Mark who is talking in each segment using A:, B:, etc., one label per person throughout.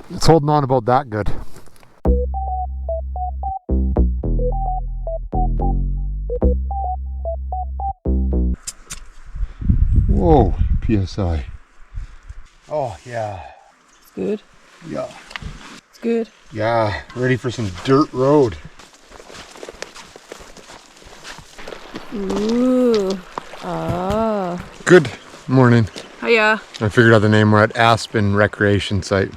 A: It's holding on about that good. Whoa, PSI. Oh, yeah.
B: It's good.
A: Yeah.
B: It's good.
A: Yeah, ready for some dirt road.
B: Ooh. Ah.
A: Good morning.
B: Hiya.
A: I figured out the name. We're at Aspen Recreation Site.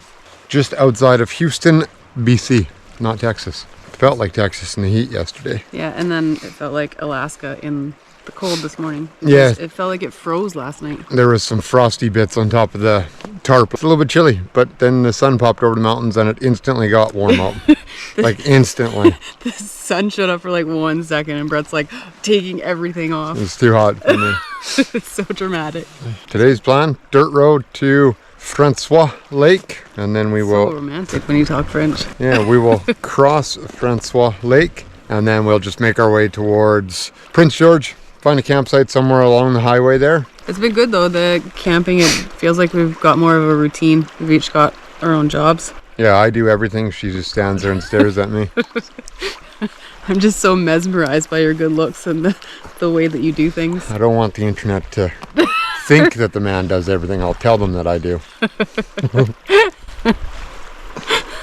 A: Just outside of Houston, BC. Not Texas. It felt like Texas in the heat yesterday.
B: Yeah, and then it felt like Alaska in the cold this morning.
A: Yeah.
B: It felt like it froze last night.
A: There was some frosty bits on top of the tarp. It's a little bit chilly, but then the sun popped over the mountains and it instantly got warm up. Like instantly.
B: The sun showed up for like 1 second and Brett's like taking everything off.
A: It's too hot for me.
B: It's so dramatic.
A: Today's plan, dirt road to Francois Lake, and then we will...
B: So romantic when you talk French.
A: Yeah, we will cross Francois Lake, and then we'll just make our way towards Prince George, find a campsite somewhere along the highway there.
B: It's been good though, the camping, it feels like we've got more of a routine. We've each got our own jobs.
A: Yeah, I do everything. She just stands there and stares at me.
B: I'm just so mesmerized by your good looks and the way that you do things.
A: I don't want the internet to think that the man does everything. I'll tell them that I do.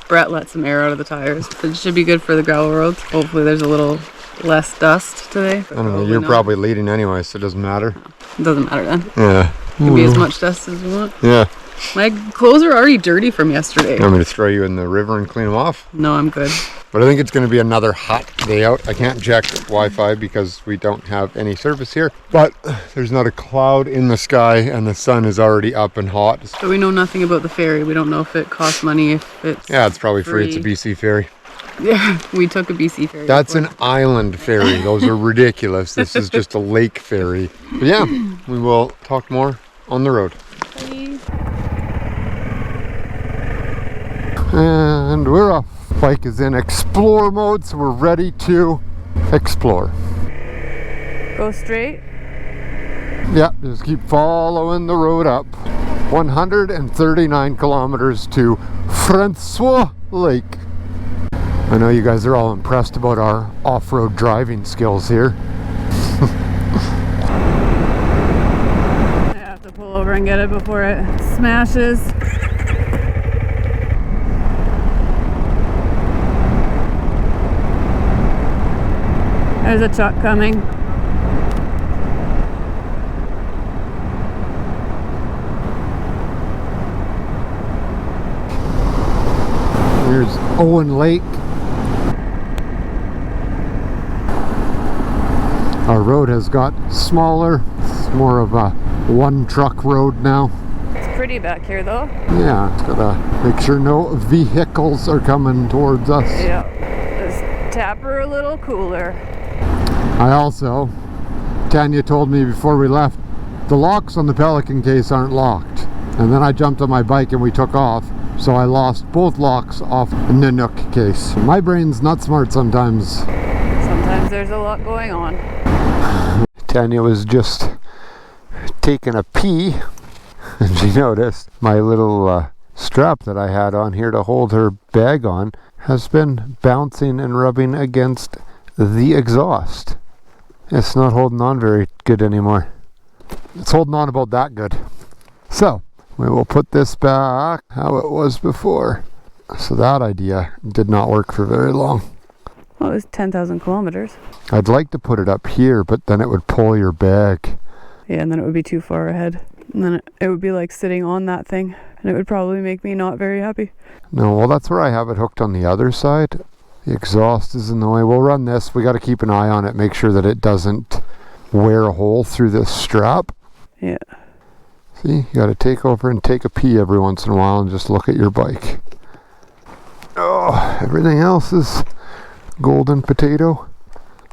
B: Brett let some air out of the tires. It should be good for the gravel roads. Hopefully there's a little less dust today.
A: I don't know, you're probably leading anyway, so it doesn't matter.
B: It doesn't matter then.
A: Yeah.
B: It can be as much dust as we want.
A: Yeah.
B: My clothes are already dirty from yesterday.
A: You want me to throw you in the river and clean them off?
B: No, I'm good.
A: But I think it's going to be another hot day out. I can't check Wi-Fi because we don't have any service here. But there's not a cloud in the sky and the sun is already up and hot.
B: But we know nothing about the ferry. We don't know if it costs money, if it's...
A: Yeah, it's probably free. It's a BC ferry.
B: Yeah, we took a BC ferry.
A: That's
B: before.
A: an island ferry. Those are ridiculous. This is just a lake ferry. But yeah, we will talk more on the road.
B: Bye.
A: And we're off. Bike is in explore mode, so we're ready to explore.
B: Go straight.
A: Yeah, just keep following the road up. 139 kilometers to Francois Lake. I know you guys are all impressed about our off-road driving skills here.
B: I have to pull over and get it before it smashes. There's a truck coming.
A: Here's Owen Lake. Our road has got smaller. It's more of a one truck road now.
B: It's pretty back here though.
A: Yeah, it's gotta make sure no vehicles are coming towards us.
B: Yeah. This tapper a little cooler.
A: I also, Tanya told me before we left, the locks on the Pelican case aren't locked. And then I jumped on my bike and we took off. So I lost both locks off the Nanook case. My brain's not smart sometimes.
B: Sometimes there's a lot going on.
A: Tanya was just taking a pee and she noticed my little strap that I had on here to hold her bag on has been bouncing and rubbing against the exhaust. It's not holding on very good anymore. It's holding on about that good. So we will put this back how it was before. So that idea did not work for very long.
B: Well, it was 10,000 kilometers.
A: I'd like to put it up here, but then it would pull your bag.
B: Yeah, and then it would be too far ahead. And then it would be like sitting on that thing. And it would probably make me not very happy.
A: No, well that's where I have it hooked on the other side. The exhaust is in the way. We'll run this. We got to keep an eye on it. Make sure that it doesn't wear a hole through this strap.
B: Yeah.
A: See, you got to take over and take a pee every once in a while and just look at your bike. Oh, everything else is golden potato.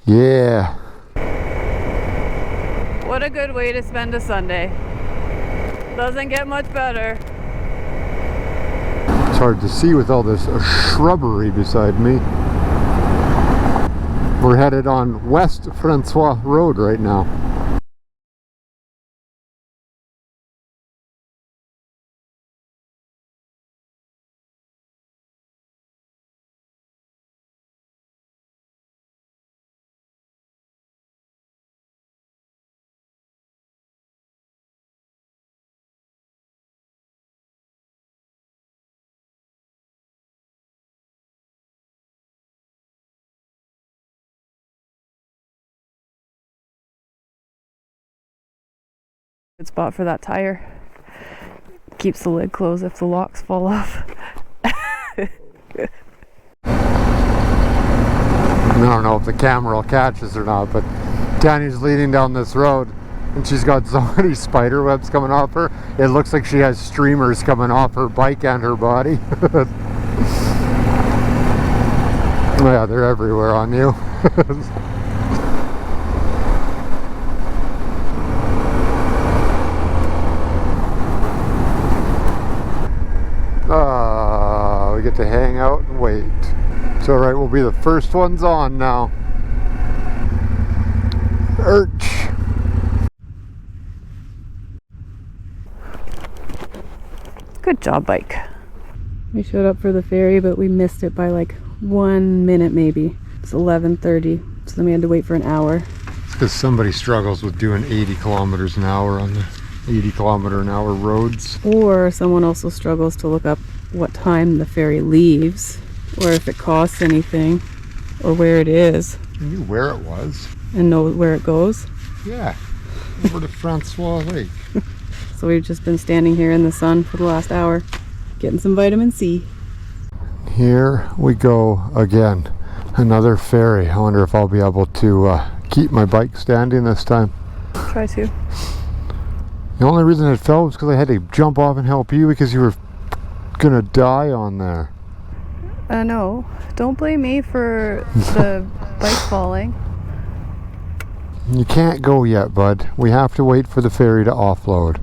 A: Yeah.
B: What a good way to spend a Sunday. Doesn't get much better.
A: It's hard to see with all this shrubbery beside me. We're headed on West Francois Road right now.
B: Good spot for that tire. Keeps the lid closed if the locks fall off.
A: I don't know if the camera will catch us or not, but Tanya's leading down this road and she's got so many spider webs coming off her. It looks like she has streamers coming off her bike and her body. Yeah, they're everywhere on you. We get to hang out and wait. It's alright, we'll be the first ones on now. Urch.
B: Good job, bike. We showed up for the ferry, but we missed it by like 1 minute maybe. It's 11:30, so then we had to wait for an hour.
A: It's because somebody struggles with doing 80 kilometers an hour on the 80-kilometer-an-hour roads.
B: Or someone also struggles to look up what time the ferry leaves, or if it costs anything, or where it is.
A: You knew where it was.
B: And know where it goes.
A: Yeah, over to Francois Lake.
B: So we've just been standing here in the sun for the last hour, getting some vitamin C.
A: Here we go again. Another ferry. I wonder if I'll be able to keep my bike standing this time.
B: Try to.
A: The only reason it fell was because I had to jump off and help you because you were gonna die on there.
B: No, don't blame me for the bike falling.
A: You can't go yet, bud. We have to wait for the ferry to offload.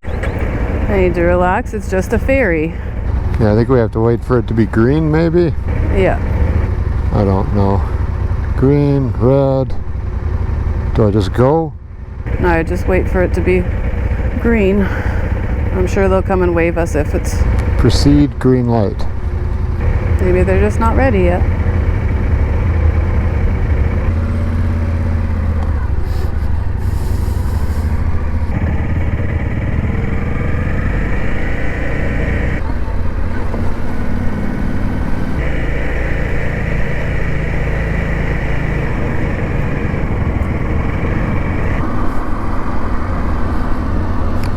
B: I need to relax, it's just a ferry.
A: Yeah, I think we have to wait for it to be green, maybe?
B: Yeah.
A: I don't know. Green, red. Do I just go?
B: No, I just wait for it to be green. I'm sure they'll come and wave us if it's...
A: Proceed, green light.
B: Maybe they're just not ready yet.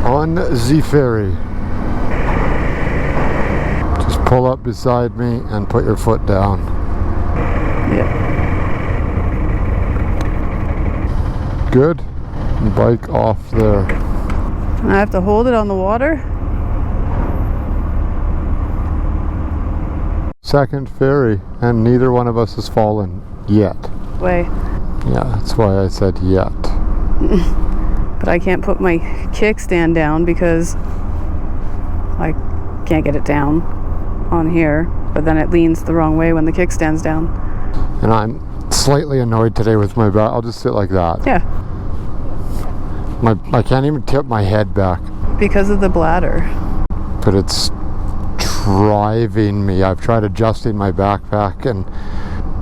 A: On the ferry. Just pull up beside me and put your foot down.
B: Yep.
A: Good. Bike off there.
B: I have to hold it on the water.
A: Second ferry, and neither one of us has fallen yet.
B: Way.
A: Yeah, that's why I said yet.
B: But I can't put my kickstand down because I can't get it down on here, but then it leans the wrong way when the kickstand's down.
A: And I'm slightly annoyed today with my back. I'll just sit like that.
B: Yeah.
A: I can't even tip my head back.
B: Because of the bladder.
A: But it's driving me. I've tried adjusting my backpack and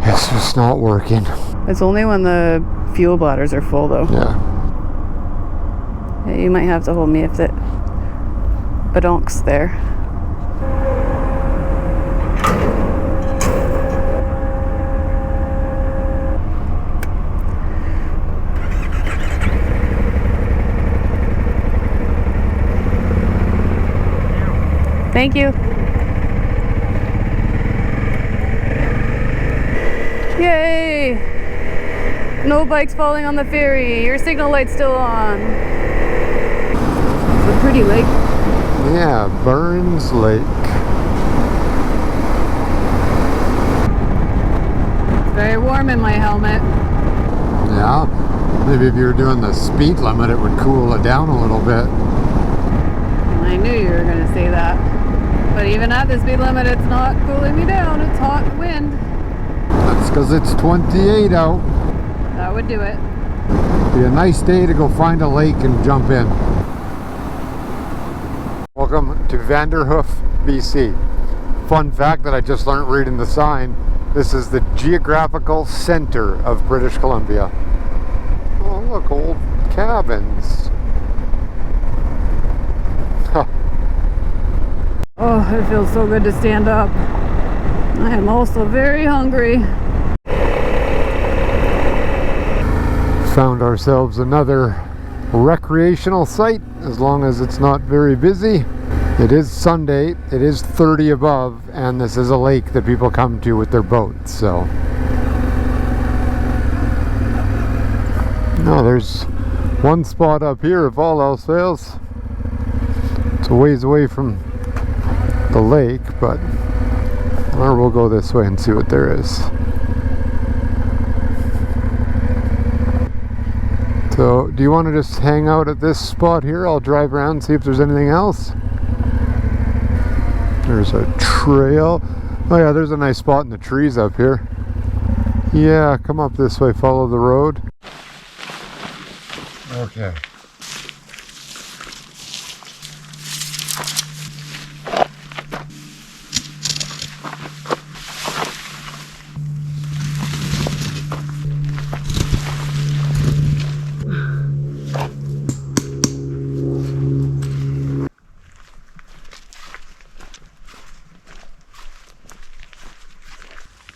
A: it's just not working.
B: It's only when the fuel bladders are full though.
A: Yeah.
B: Yeah, you might have to hold me if it badonks there. Thank you. Yay! No bikes falling on the ferry. Your signal light's still on. It's a pretty lake.
A: Yeah, Burns Lake.
B: It's very warm in my helmet.
A: Yeah. Maybe if you were doing the speed limit, it would cool it down a little bit.
B: I knew you were going to say that. But even at the speed limit, it's not cooling me down. It's hot wind.
A: That's because it's 28 out.
B: That would do it.
A: Be a nice day to go find a lake and jump in. Welcome to Vanderhoof, BC. Fun fact that I just learned reading the sign. This is the geographical center of British Columbia. Oh, look, old cabins. Huh.
B: Oh, it feels so good to stand up. I am also very hungry.
A: Found ourselves another recreational site as long as it's not very busy. It is Sunday, it is 30 above, and this is a lake that people come to with their boats, so. No, there's one spot up here if all else fails. It's a ways away from the lake, but or we'll go this way and see what there is. So, do you want to just hang out at this spot here? I'll drive around and see if there's anything else. There's a trail. Oh yeah, there's a nice spot in the trees up here. Yeah, come up this way, follow the road. Okay.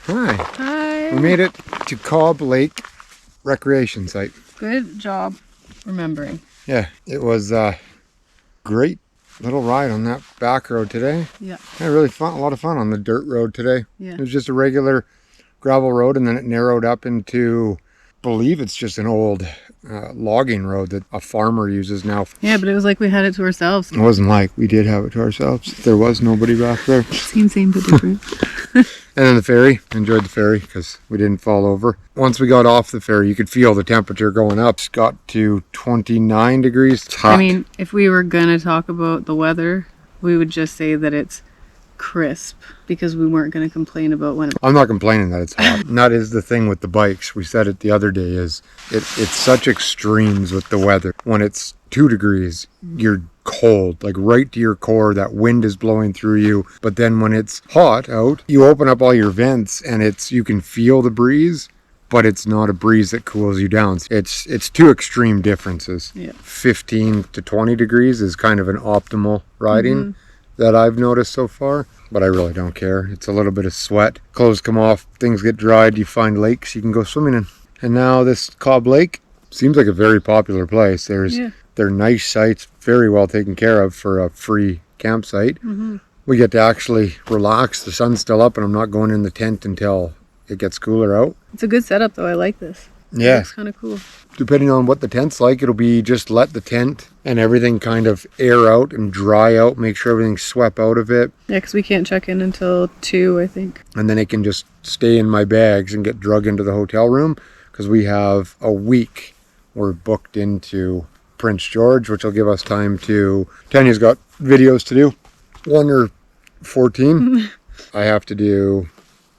A: Hi.
B: Hi.
A: We made it to Cobb Lake Recreation Site.
B: Good job remembering.
A: Yeah, it was a great little ride on that back road today.
B: Yeah.
A: Had really fun, a lot of fun on the dirt road today.
B: Yeah.
A: It was just a regular gravel road, and then it narrowed up into, I believe it's just an old logging road that a farmer uses now.
B: Yeah, but it was like we had it to ourselves.
A: It wasn't like we did have it to ourselves. There was nobody back there.
B: Same, but different.
A: And then the ferry, enjoyed the ferry because we didn't fall over. Once we got off the ferry, you could feel the temperature going up. It's got to 29 degrees. It's hot.
B: I mean, if we were gonna talk about the weather, we would just say that it's crisp because we weren't gonna complain about when
A: I'm not complaining that it's hot. And that is the thing with the bikes. We said it the other day is it's such extremes with the weather. When it's 2 degrees, you're cold, like right to your core. That wind is blowing through you. But then when it's hot out, you open up all your vents and you can feel the breeze, but it's not a breeze that cools you down. It's two extreme differences.
B: Yeah.
A: 15 to 20 degrees is kind of an optimal riding that I've noticed so far, but I really don't care. It's a little bit of sweat. Clothes come off, things get dried, you find lakes you can go swimming in. And now this Cobb Lake seems like a very popular place. They're nice sites, very well taken care of for a free campsite. We get to actually relax. The sun's still up and I'm not going in the tent until it gets cooler out.
B: It's a good setup though. I like this.
A: Yeah.
B: It's kind of cool.
A: Depending on what the tent's like, it'll be just let the tent and everything kind of air out and dry out, make sure everything's swept out of it.
B: Yeah, because we can't check in until 2, I think.
A: And then it can just stay in my bags and get drug into the hotel room because we have a week. We're booked into Prince George, which will give us time to... Tanya's got videos to do. 1 or 14. I have to do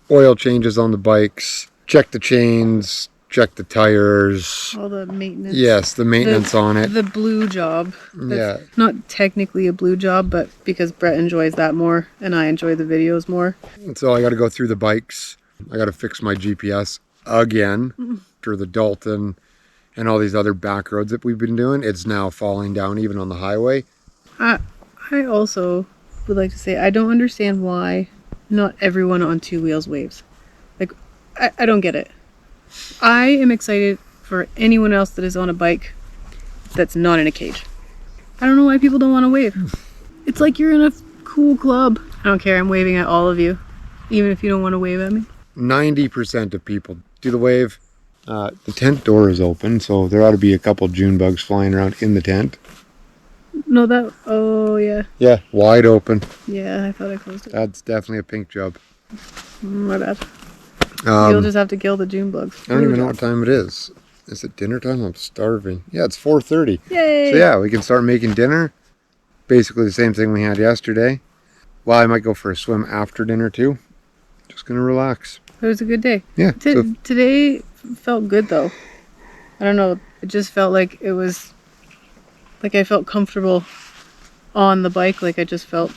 A: oil changes on the bikes, check the chains, check the tires.
B: All the maintenance.
A: Yes, the maintenance on it.
B: The blue job.
A: Yeah.
B: Not technically a blue job, but because Brett enjoys that more and I enjoy the videos more.
A: And so I got to go through the bikes. I got to fix my GPS again through the Dalton and all these other back roads that we've been doing. It's now falling down even on the highway.
B: I also would like to say I don't understand why not everyone on 2 wheels waves. Like, I don't get it. I am excited for anyone else that is on a bike that's not in a cage. I don't know why people don't want to wave. It's like you're in a cool club. I don't care. I'm waving at all of you, even if you don't want to wave at me. 90%
A: of people do the wave. The tent door is open, so there ought to be a couple June bugs flying around in the tent.
B: No, that... Oh, yeah.
A: Yeah, wide open.
B: Yeah, I thought I closed it.
A: That's definitely a pink job.
B: My bad. You'll just have to kill the June bugs.
A: I don't even know what time it is. Is it dinner time? I'm starving. Yeah, it's 4:30.
B: Yay!
A: So yeah, we can start making dinner. Basically the same thing we had yesterday. Well, I might go for a swim after dinner too. Just gonna relax.
B: It was a good day.
A: Yeah.
B: Today felt good though. I don't know. It just felt like it was... Like I felt comfortable on the bike. Like I just felt...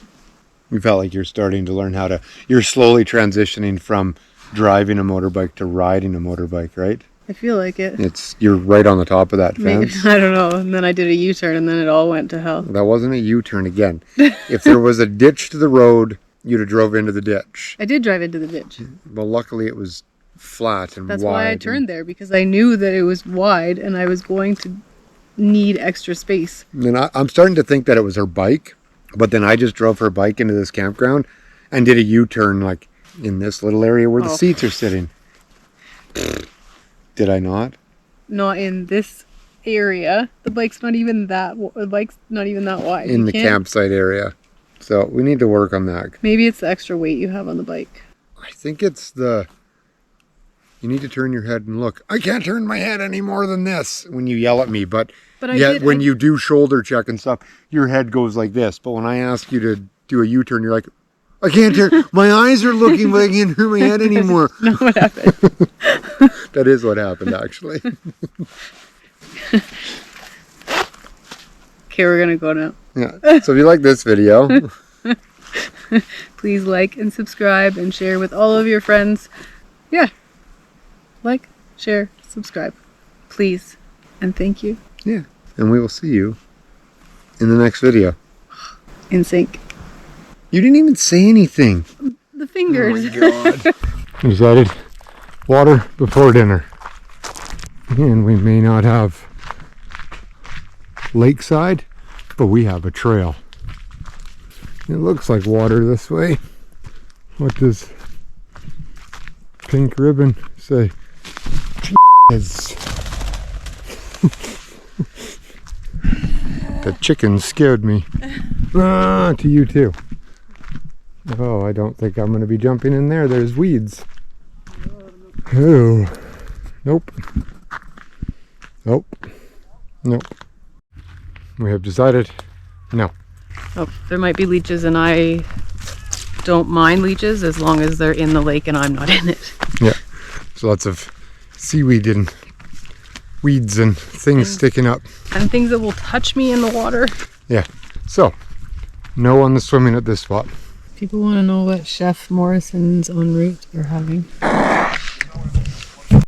A: You felt like you're starting to learn how to... You're slowly transitioning from driving a motorbike to riding a motorbike, right?
B: I feel like it.
A: You're right on the top of that fence.
B: I don't know. And then I did a U-turn and then it all went to hell.
A: That wasn't a U-turn again. If there was a ditch to the road, you'd have drove into the ditch.
B: I did drive into the ditch.
A: Well, luckily it was flat and
B: That's
A: wide.
B: why I turned there, because I knew that it was wide and I was going to need extra space.
A: And I'm starting to think that it was her bike, but then I just drove her bike into this campground and did a U-turn like in this little area where the seats are sitting. Did I not?
B: Not in this area. The bike's not even that. The bike's not even that wide.
A: In the campsite area. So we need to work on that.
B: Maybe it's the extra weight you have on the bike.
A: I think it's the. You need to turn your head and look. I can't turn my head any more than this when you yell at me. But yet when you do shoulder check and stuff, your head goes like this. But when I ask you to do a U-turn, you're like, I can't turn. My eyes are looking, but I can't turn my head anymore.
B: Not what happened.
A: That is what happened, actually.
B: Okay, we're gonna go now.
A: Yeah. So if you like this video,
B: please like and subscribe and share with all of your friends. Yeah. Like, share, subscribe. Please. And thank you.
A: Yeah. And we will see you in the next video.
B: In sync.
A: You didn't even say anything.
B: The fingers.
A: Oh my God. Decided water before dinner. And we may not have lakeside, but we have a trail. It looks like water this way. What does pink ribbon say? The chicken scared me. To you too. Oh, I don't think I'm going to be jumping in there. There's weeds. Oh, nope. Nope. Nope. We have decided no.
B: Oh, there might be leeches, and I don't mind leeches as long as they're in the lake and I'm not in it.
A: Yeah. There's lots of seaweed and weeds and things sticking up.
B: And things that will touch me in the water.
A: Yeah. So, no on the swimming at this spot.
B: People want to know what Chef Morrisons Enroute are having.